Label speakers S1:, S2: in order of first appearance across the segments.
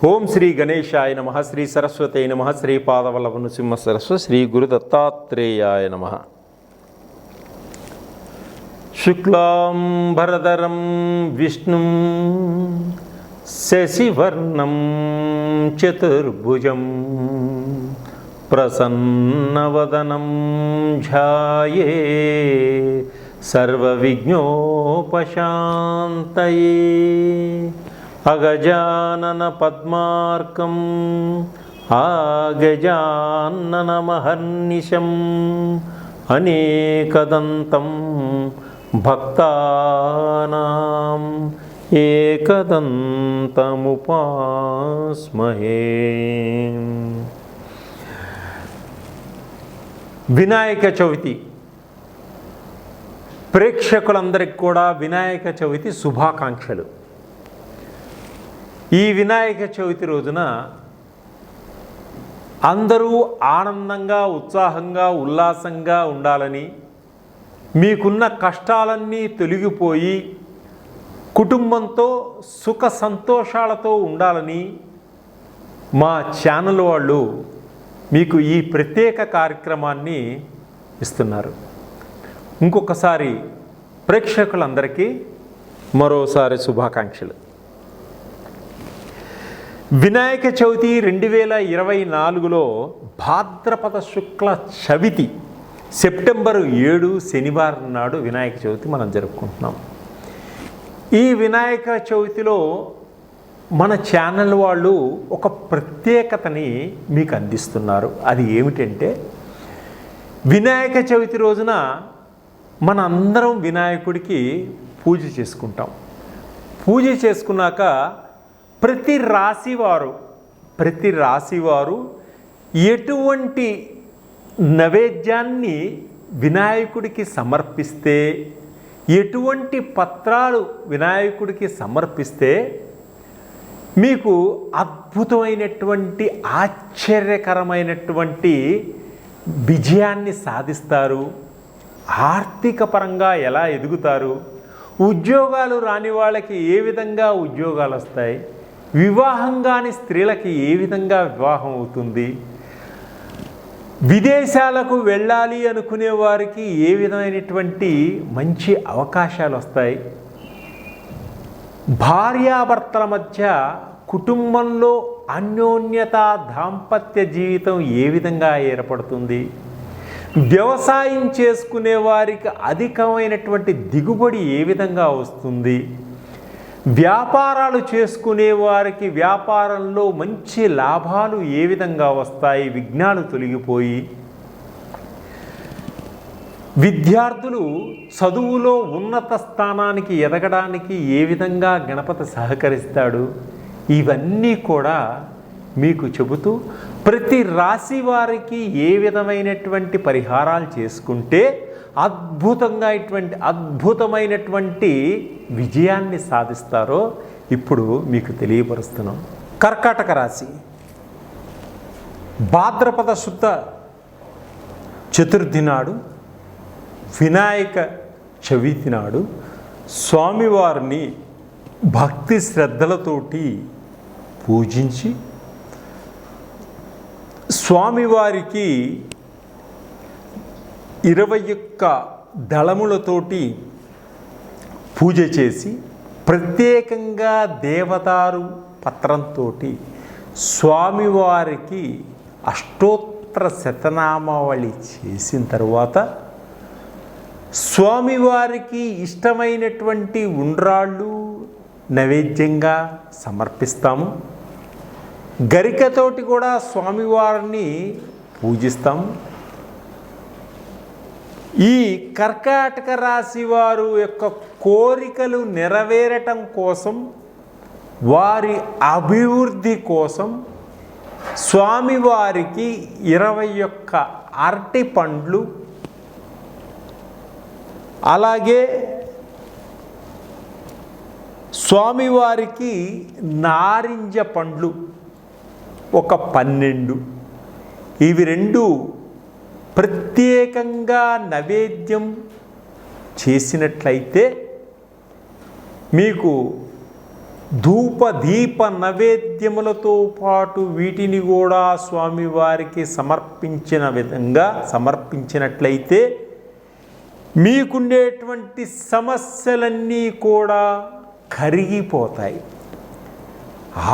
S1: ఓం శ్రీ గణేశాయ నమః, శ్రీ సరస్వతే నమః, శ్రీ పాదవల్లభ నృసింహ సరస్వతి, శ్రీ గురు దత్తాత్రేయాయ నమః. శుక్లాం భరధరం విష్ణుం శశివర్ణం చతుర్భుజం ప్రసన్నవదనం ధ్యాయే సర్వవిఘ్నోపశాంతయే. అగజానన పద్మార్కం ఆగజాననమహర్నిశం అనేకదంతం భక్తానాం ఏకదంతముపాస్మహే. వినాయక చవితి ప్రేక్షకులందరికీ కూడా వినాయక చవితి శుభాకాంక్షలు. ఈ వినాయక చవితి రోజున అందరూ ఆనందంగా, ఉత్సాహంగా, ఉల్లాసంగా ఉండాలని, మీకున్న కష్టాలన్నీ తొలగిపోయి కుటుంబంతో సుఖ సంతోషాలతో ఉండాలని మా ఛానల్ వాళ్ళు మీకు ఈ ప్రత్యేక కార్యక్రమాన్ని ఇస్తున్నారు. ఇంకొకసారి ప్రేక్షకులందరికీ మరోసారి శుభాకాంక్షలు. వినాయక చవితి 2024లో భాద్రపద శుక్ల చవితి సెప్టెంబర్ 7 శనివారం నాడు వినాయక చవితి మనం జరుపుకుంటున్నాం. ఈ వినాయక చవితిలో మన ఛానల్ వాళ్ళు ఒక ప్రత్యేకతని మీకు అందిస్తున్నారు. అది ఏమిటంటే, వినాయక చవితి రోజున మన అందరం వినాయకుడికి పూజ చేసుకుంటాం. పూజ చేసుకున్నాక ప్రతి రాశివారు ఎటువంటి నైవేద్యాన్ని వినాయకుడికి సమర్పిస్తే, ఎటువంటి పత్రాలు వినాయకుడికి సమర్పిస్తే మీకు అద్భుతమైనటువంటి ఆశ్చర్యకరమైనటువంటి విజయాన్ని సాధిస్తారు, ఆర్థిక పరంగా ఎలా ఎదుగుతారు, ఉద్యోగాలు రాని వాళ్ళకి ఏ విధంగా ఉద్యోగాలు వస్తాయి, వివాహం కాని స్త్రీలకి ఏ విధంగా వివాహం అవుతుంది, విదేశాలకు వెళ్ళాలి అనుకునే వారికి ఏ విధమైనటువంటి మంచి అవకాశాలు వస్తాయి, భార్యాభర్తల మధ్య కుటుంబంలో అన్యోన్యత, దాంపత్య జీవితం ఏ విధంగా ఏర్పడుతుంది, వ్యవసాయం చేసుకునే వారికి అధికమైనటువంటి దిగుబడి ఏ విధంగా వస్తుంది, వ్యాపారాలు చేసుకునే వారికి వ్యాపారంలో మంచి లాభాలు ఏ విధంగా వస్తాయి, విఘ్నాలు తొలగిపోయి విద్యార్థులు చదువులో ఉన్నత స్థానానికి ఎదగడానికి ఏ విధంగా గణపతి సహకరిస్తాడు, ఇవన్నీ కూడా మీకు చెబుతూ ప్రతి రాశి వారికి ఏ విధమైనటువంటి పరిహారాలు చేసుకుంటే అద్భుతమైనటువంటి విజయాన్ని సాధిస్తారో ఇప్పుడు మీకు తెలియపరుస్తున్నాం. కర్కాటక రాశి భాద్రపద శుద్ధ చతుర్థి నాడు, వినాయక చవితి నాడు స్వామివారిని భక్తి శ్రద్ధలతోటి పూజించి స్వామివారికి 21 దళములతోటి పూజ చేసి, ప్రత్యేకంగా దేవదారు పత్రంతో స్వామివారికి అష్టోత్తర శతనామావళి చేసిన తర్వాత స్వామివారికి ఇష్టమైనటువంటి ఉండ్రాళ్ళు నైవేద్యంగా సమర్పిస్తాము. గరికతోటి కూడా స్వామివారిని పూజిస్తాము. ఈ కర్కాటక రాశి వారు యొక్క కోరికలు నెరవేరటం కోసం, వారి అభివృద్ధి కోసం స్వామివారికి 21 అరటి పండ్లు, అలాగే స్వామివారికి నారింజ పండ్లు ఒక 12, ఇవి 2 ప్రత్యేకంగా నైవేద్యం చేసినట్లయితే మీకు ధూప దీప నైవేద్యములతో పాటు వీటిని కూడా స్వామివారికి సమర్పించిన విధంగా సమర్పించినట్లయితే మీకుండేటువంటి సమస్యలన్నీ కూడా కరిగిపోతాయి.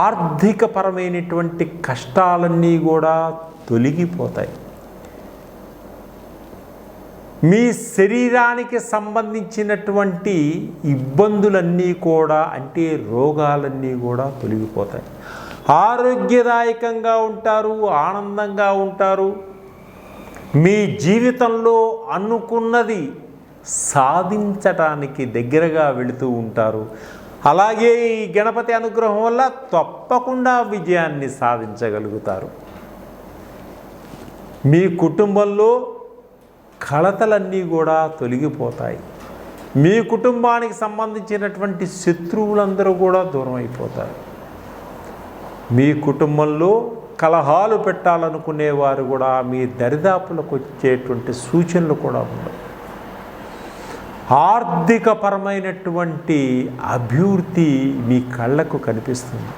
S1: ఆర్థికపరమైనటువంటి కష్టాలన్నీ కూడా తొలగిపోతాయి. మీ శరీరానికి సంబంధించినటువంటి ఇబ్బందులన్నీ కూడా, అంటే రోగాలన్నీ కూడా తొలగిపోతాయి. ఆరోగ్యదాయకంగా ఉంటారు, ఆనందంగా ఉంటారు. మీ జీవితంలో అనుకున్నది సాధించటానికి దగ్గరగా వెళుతూ ఉంటారు. అలాగే ఈ గణపతి అనుగ్రహం వల్ల తప్పకుండా విజయాన్ని సాధించగలుగుతారు. మీ కుటుంబంలో కలతలన్నీ కూడా తొలగిపోతాయి. మీ కుటుంబానికి సంబంధించినటువంటి శత్రువులందరూ కూడా దూరం అయిపోతారు. మీ కుటుంబంలో కలహాలు పెట్టాలనుకునేవారు కూడా మీ దరిదాపులకు వచ్చేటువంటి సూచనలు కూడా ఉండవు. ఆర్థికపరమైనటువంటి అభివృద్ధి మీ కళ్ళకు కనిపిస్తుంది.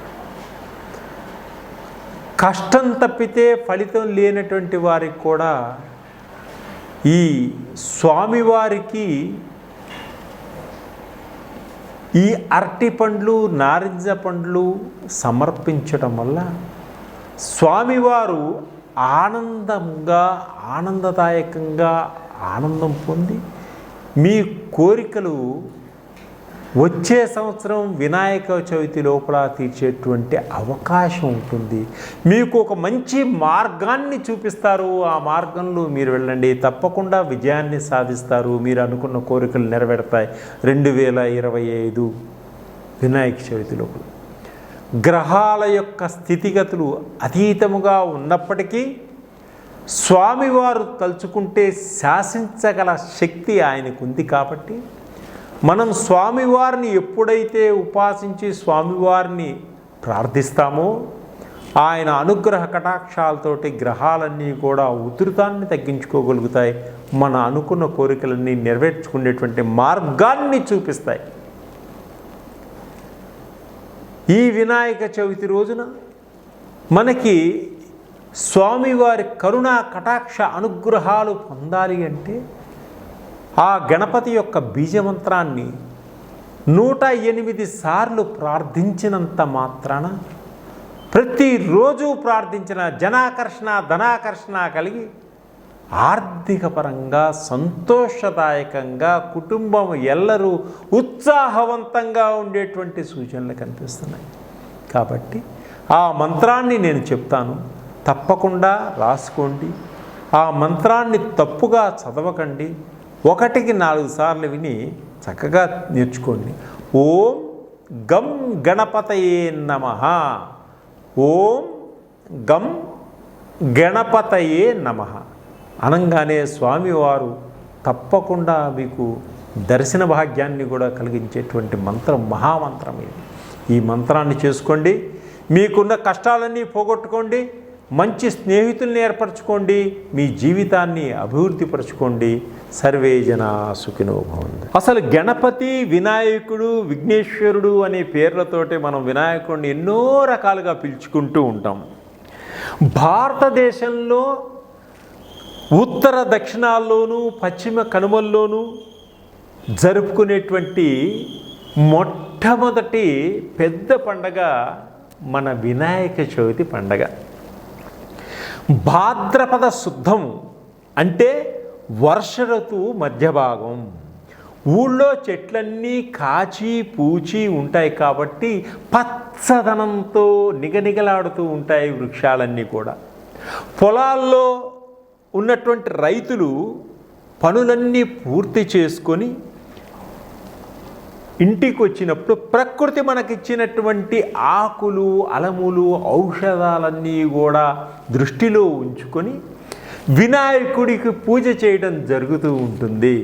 S1: కష్టం తప్పితే ఫలితం లేనటువంటి వారికి కూడా ఈ స్వామివారికి ఈ అరటి పండ్లు, నారింజ పండ్లు సమర్పించడం వల్ల స్వామివారు ఆనందదాయకంగా ఆనందం పొంది మీ కోరికలు వచ్చే సంవత్సరం వినాయక చవితి లోపల తీర్చేటువంటి అవకాశం ఉంటుంది. మీకు ఒక మంచి మార్గాన్ని చూపిస్తారు. ఆ మార్గంలో మీరు వెళ్ళండి, తప్పకుండా విజయాన్ని సాధిస్తారు. మీరు అనుకున్న కోరికలు నెరవేరుతాయి. 2025 వినాయక చవితి లోపల గ్రహాల యొక్క స్థితిగతులు అతీతముగా ఉన్నప్పటికీ స్వామివారు తలుచుకుంటే శాసించగల శక్తి ఆయనకు ఉంది. కాబట్టి మనం స్వామివారిని ఎప్పుడైతే ఉపాసించి స్వామివారిని ప్రార్థిస్తామో ఆయన అనుగ్రహ కటాక్షాలతోటి గ్రహాలన్నీ కూడా ఉధృతాన్ని తగ్గించుకోగలుగుతాయి. మన అనుకున్న కోరికలన్నీ నెరవేర్చుకునేటువంటి మార్గాన్ని చూపిస్తాయి. ఈ వినాయక చవితి రోజున మనకి స్వామివారి కరుణా కటాక్ష అనుగ్రహాలు పొందాలి అంటే ఆ గణపతి యొక్క బీజమంత్రాన్ని 108 సార్లు ప్రార్థించినంత మాత్రాన, ప్రతిరోజు ప్రార్థించిన జనాకర్షణ ధనాకర్షణ కలిగి ఆర్థిక పరంగా సంతోషదాయకంగా కుటుంబం ఎల్లరూ ఉత్సాహవంతంగా ఉండేటువంటి సూచనలు కనిపిస్తున్నాయి. కాబట్టి ఆ మంత్రాన్ని నేను చెప్తాను, తప్పకుండా రాసుకోండి. ఆ మంత్రాన్ని తప్పుగా చదవకండి. 1కి 4 సార్లు విని చక్కగా నేర్చుకోండి. ఓం గం గణపతయే నమః, ఓం గం గణపతయే నమః అనగానే స్వామివారు తప్పకుండా మీకు దర్శన భాగ్యాన్ని కూడా కలిగించేటువంటి మంత్రం, మహామంత్రం ఇది. ఈ మంత్రాన్ని చేసుకోండి. మీకున్న కష్టాలన్నీ పోగొట్టుకోండి. మంచి స్నేహితుల్ని ఏర్పరచుకోండి. మీ జీవితాన్ని అభివృద్ధిపరచుకోండి. సర్వే జనా సుఖినో భవంతు. అసలు గణపతి, వినాయకుడు, విఘ్నేశ్వరుడు అనే పేర్లతోటి మనం వినాయకుడిని ఎన్నో రకాలుగా పిలుచుకుంటూ ఉంటాం. భారతదేశంలో ఉత్తర దక్షిణాల్లోనూ పశ్చిమ కనుమల్లోనూ జరుపుకునేటువంటి మొట్టమొదటి పెద్ద పండగ మన వినాయక చవితి పండగ. భాద్రపద శుద్ధం అంటే వర్ష ఋతువు మధ్య భాగం. ఊళ్ళో చెట్లన్నీ కాచి పూచి ఉంటాయి కాబట్టి పచ్చదనంతో నిగనిగలాడుతూ ఉంటాయి వృక్షాలన్నీ కూడా. పొలాల్లో ఉన్నటువంటి రైతులు పనులన్నీ పూర్తి చేసుకొని ఇంటికి వచ్చినప్పుడు ప్రకృతి మనకిచ్చినటువంటి ఆకులు, అలములు, ఔషధాలన్నీ కూడా దృష్టిలో ఉంచుకొని వినాయకుడికి పూజ చేయడం జరుగుతూ ఉంటుంది.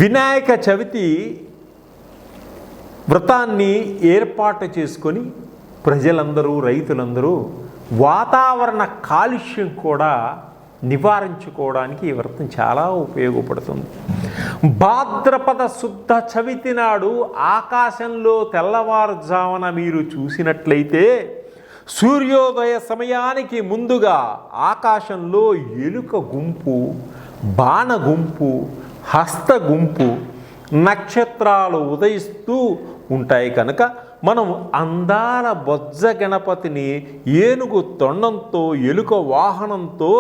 S1: వినాయక చవితి వ్రతాన్ని ఏర్పాటు చేసుకొని ప్రజలందరూ, రైతులందరూ వాతావరణ కాలుష్యం కూడా నివారించుకోవడానికి ఈ వ్రతం చాలా ఉపయోగపడుతుంది. భాద్రపద శుద్ధ చవితి నాడు ఆకాశంలో తెల్లవారుజామున మీరు చూసినట్లయితే సూర్యోదయ సమయానికి ముందుగా ఆకాశంలో ఎలుక గుంపు, బాణ గుంపు, హస్త గుంపు, నక్షత్రాలు ఉదయిస్తూ ఉంటాయి కనుక మనం అందాల బొజ్జ గణపతిని ఏనుగు తొండంతో, ఎలుక వాహనంతో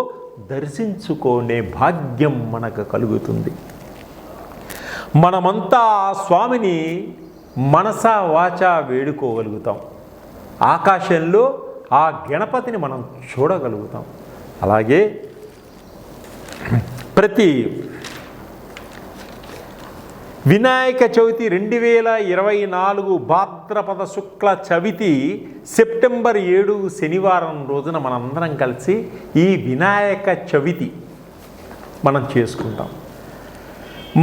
S1: దర్శించుకునే భాగ్యం మనకు కలుగుతుంది. మనమంతా ఆ స్వామిని మనసా వాచా వేడుకోగలుగుతాం. ఆకాశంలో ఆ గణపతిని మనం చూడగలుగుతాం. అలాగే ప్రతి వినాయక చవితి 2024 భాద్రపద శుక్ల చవితి సెప్టెంబర్ 7 శనివారం రోజున మనందరం కలిసి ఈ వినాయక చవితి మనం చేసుకుంటాం.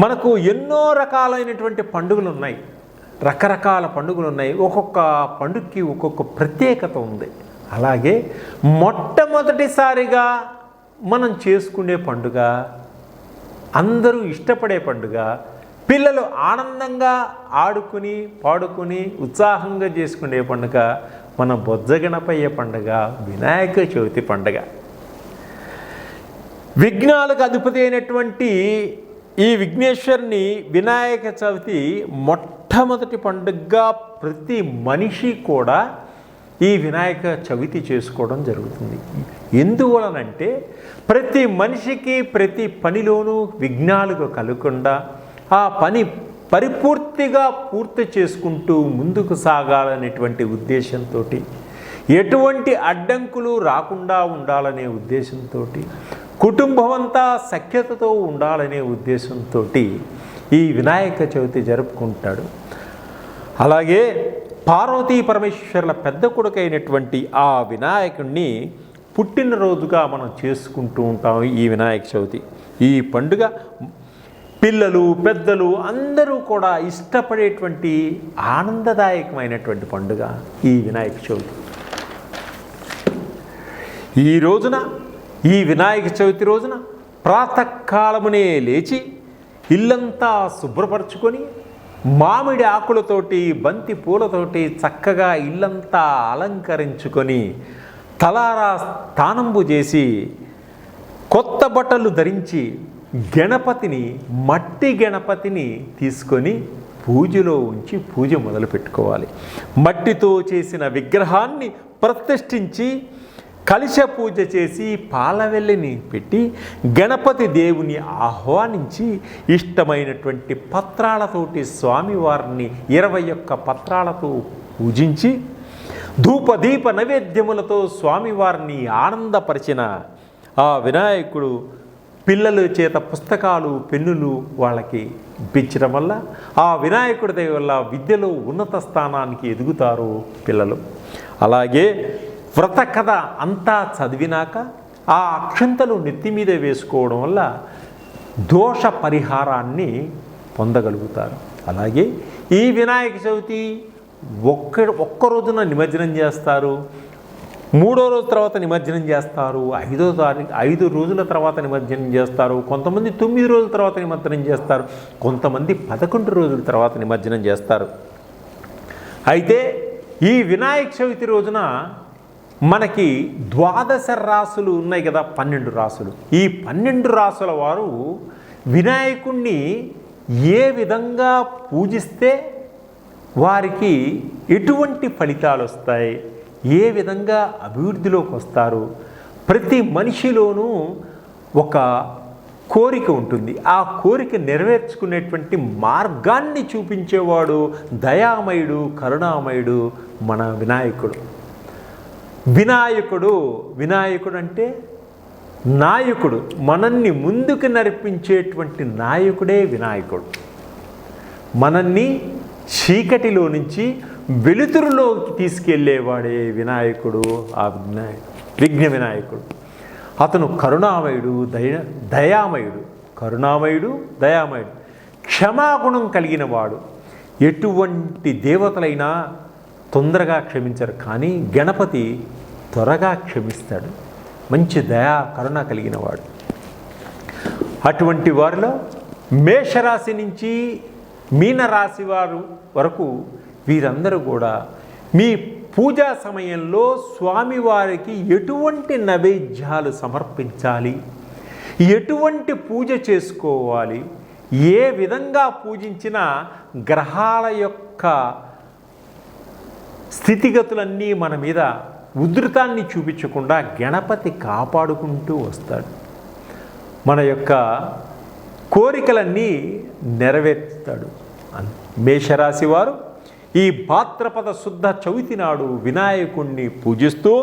S1: మనకు ఎన్నో రకాలైనటువంటి పండుగలు ఉన్నాయి, రకరకాల పండుగలు ఉన్నాయి. ఒక్కొక్క పండుగకి ఒక్కొక్క ప్రత్యేకత ఉంది. అలాగే మొట్టమొదటిసారిగా మనం చేసుకునే పండుగ, అందరూ ఇష్టపడే పండుగ, పిల్లలు ఆనందంగా ఆడుకుని పాడుకుని ఉత్సాహంగా చేసుకునే పండుగ మన బొజ్జగణపయ్య పండుగ, వినాయక చవితి పండుగ. విఘ్నాలకు అధిపతి అయినటువంటి ఈ విఘ్నేశ్వరుని వినాయక చవితి మొట్టమొదటి పండుగగా ప్రతి మనిషి కూడా ఈ వినాయక చవితి చేసుకోవడం జరుగుతుంది. ఎందువలనంటే ప్రతి మనిషికి ప్రతి పనిలోనూ విఘ్నాలు కలగకుండా ఆ పని పరిపూర్తిగా పూర్తి చేసుకుంటూ ముందుకు సాగాలనేటువంటి ఉద్దేశంతో, ఎటువంటి అడ్డంకులు రాకుండా ఉండాలనే ఉద్దేశంతో, కుటుంబం అంతా సఖ్యతతో ఉండాలనే ఉద్దేశంతో ఈ వినాయక చవితి జరుపుకుంటాడు. అలాగే పార్వతీ పరమేశ్వరుల పెద్ద కొడుకైనటువంటి ఆ వినాయకుడిని పుట్టినరోజుగా మనం చేసుకుంటూ ఉంటాం ఈ వినాయక చవితి. ఈ పండుగ పిల్లలు పెద్దలు అందరూ కూడా ఇష్టపడేటువంటి ఆనందదాయకమైనటువంటి పండుగ ఈ వినాయక చవితి. ఈ రోజున, ఈ వినాయక చవితి రోజున ప్రాతకాలమునే లేచి ఇల్లంతా శుభ్రపరచుకొని మామిడి ఆకులతోటి, బంతి పూలతోటి చక్కగా ఇల్లంతా అలంకరించుకొని తలారా స్థానంబు చేసి కొత్త బట్టలు ధరించి గణపతిని, మట్టి గణపతిని తీసుకొని పూజలో ఉంచి పూజ మొదలు పెట్టుకోవాలి. మట్టితో చేసిన విగ్రహాన్ని ప్రతిష్ఠించి కలశ పూజ చేసి పాలవెల్లిని పెట్టి గణపతి దేవుని ఆహ్వానించి ఇష్టమైనటువంటి పత్రాలతోటి స్వామివారిని 21 పత్రాలతో పూజించి ధూపదీప నైవేద్యములతో స్వామివారిని ఆనందపరిచిన ఆ వినాయకుడు పిల్లల చేత పుస్తకాలు, పెన్నులు వాళ్ళకి ఇప్పించడం వల్ల ఆ వినాయకుడి దయ వల్ల విద్యలో ఉన్నత స్థానానికి ఎదుగుతారు పిల్లలు. అలాగే వ్రత కథ అంతా చదివినాక ఆ అక్షంతలు నెత్తి మీద వేసుకోవడం వల్ల దోష పరిహారాన్ని పొందగలుగుతారు. అలాగే ఈ వినాయక చవితి ఒక్క రోజున నిమజ్జనం చేస్తారు, 3వ రోజు తర్వాత నిమజ్జనం చేస్తారు, 5 రోజుల తర్వాత నిమజ్జనం చేస్తారు, కొంతమంది 9 రోజుల తర్వాత నిమజ్జనం చేస్తారు, కొంతమంది 11 రోజుల తర్వాత నిమజ్జనం చేస్తారు. అయితే ఈ వినాయక చవితి రోజున మనకి 12 రాసులు ఉన్నాయి కదా, 12 రాసులు. ఈ 12 రాసుల వారు వినాయకుణ్ణి ఏ విధంగా పూజిస్తే వారికి ఎటువంటి ఫలితాలు వస్తాయి, ఏ విధంగా అభివృద్ధిలోకి వస్తారు, ప్రతి మనిషిలోనూ ఒక కోరిక ఉంటుంది. ఆ కోరిక నెరవేర్చుకునేటువంటి మార్గాన్ని చూపించేవాడు దయామయుడు, కరుణామయుడు మన వినాయకుడు. వినాయకుడు అంటే నాయకుడు, మనల్ని ముందుకు నడిపించేటువంటి నాయకుడే వినాయకుడు. మనల్ని చీకటిలో నుంచి వెలుతురులోకి తీసుకెళ్ళేవాడే వినాయకుడు. ఆ విఘ్న వినాయకుడు అతను కరుణామయుడు, దయామయుడు. క్షమాగుణం కలిగిన వాడు. ఎటువంటి దేవతలైనా తొందరగా క్షమించరు, కానీ గణపతి త్వరగా క్షమిస్తాడు. మంచి దయా కరుణ కలిగిన వాడు. అటువంటి వారిలో మేషరాశి నుంచి మీనరాశి వారు వరకు వీరందరూ కూడా మీ పూజా సమయంలో స్వామివారికి ఎటువంటి నైవేద్యాలు సమర్పించాలి, ఎటువంటి పూజ చేసుకోవాలి, ఏ విధంగా పూజించినా గ్రహాల యొక్క స్థితిగతులన్నీ మన మీద ఉధృతాన్ని చూపించకుండా గణపతి కాపాడుకుంటూ వస్తాడు. మన యొక్క కోరికలన్నీ నెరవేర్చుతాడు. మేషరాశి వారు ఈ భాద్రపద శుద్ధ చవితి నాడు వినాయకుణ్ణి పూజిస్తూ